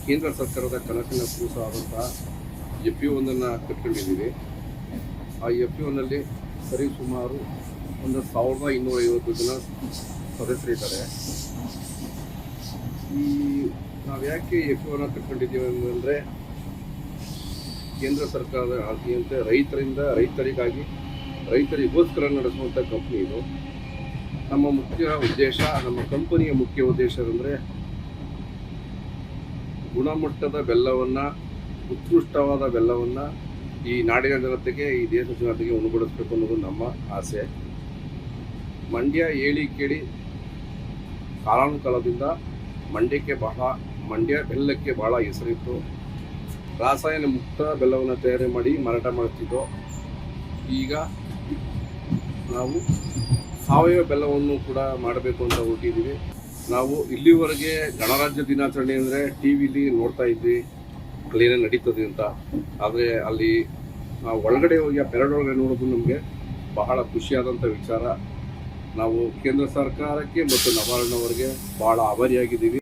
ಕೇಂದ್ರ ಸರ್ಕಾರದ ಕನಸಿನ ಕೂಸು ಆದಂತಹ FPO-ಒಂದನ್ನು ಕಟ್ಕೊಂಡಿದ್ದೀವಿ. ಆ FPO-ನಲ್ಲಿ ಸರಿಸುಮಾರು 1250 ಜನ ಸದಸ್ಯರಿದ್ದಾರೆ. ನಾವು ಯಾಕೆ FPO-ನ ಕಟ್ಕೊಂಡಿದ್ದೀವಿ ಅಂದರೆ, ಕೇಂದ್ರ ಸರ್ಕಾರದ ಆಜ್ಞೆಯಂತೆ ರೈತರಿಗೋಸ್ಕರ ನಡೆಸುವಂಥ ಕಂಪ್ನಿ ಇದು. ನಮ್ಮ ಕಂಪನಿಯ ಮುಖ್ಯ ಉದ್ದೇಶ ಅಂದರೆ ಗುಣಮಟ್ಟದ ಬೆಲ್ಲವನ್ನು, ಉತ್ಕೃಷ್ಟವಾದ ಬೆಲ್ಲವನ್ನು ಈ ನಾಡಿನ ಜನತೆಗೆ, ಈ ದೇಶದ ಜನತೆಗೆ ಉಣಬಡಿಸಬೇಕು ಅನ್ನೋದು ನಮ್ಮ ಆಸೆ. ಮಂಡ್ಯ ಹೇಳಿ ಕೇಳಿ ಕಾಲಾನುಕಾಲದಿಂದ ಮಂಡ್ಯ ಬೆಲ್ಲಕ್ಕೆ ಬಹಳ ಹೆಸರಿತ್ತು. ರಾಸಾಯನ ಮುಕ್ತ ಬೆಲ್ಲವನ್ನು ತಯಾರಿ ಮಾಡಿ ಮಾರಾಟ ಮಾಡ್ತಿದ್ದೋ. ಈಗ ನಾವು ಸಾವಯವ ಬೆಲ್ಲವನ್ನು ಕೂಡ ಮಾಡಬೇಕು ಅಂತ ಹೊರಟಿದ್ದೀವಿ. ನಾವು ಇಲ್ಲಿವರೆಗೆ ಗಣರಾಜ್ಯ ದಿನಾಚರಣೆ ಅಂದರೆ TV ನೋಡ್ತಾ ಇದ್ವಿ, ಅಲ್ಲೇನೇ ನಡೀತದೆ ಅಂತ. ಆದರೆ ಅಲ್ಲಿ ನಾವು ಒಳಗಡೆ ಹೋಗಿ ಆ ಪೆರಡ್ ಒಳಗಡೆ ನೋಡೋದು ನಮಗೆ ಬಹಳ ಖುಷಿಯಾದಂಥ ವಿಚಾರ. ನಾವು ಕೇಂದ್ರ ಸರ್ಕಾರಕ್ಕೆ ಮತ್ತು ನವಾರ್ಣವರಿಗೆ ಭಾಳ ಆಭಾರಿಯಾಗಿದ್ದೀವಿ.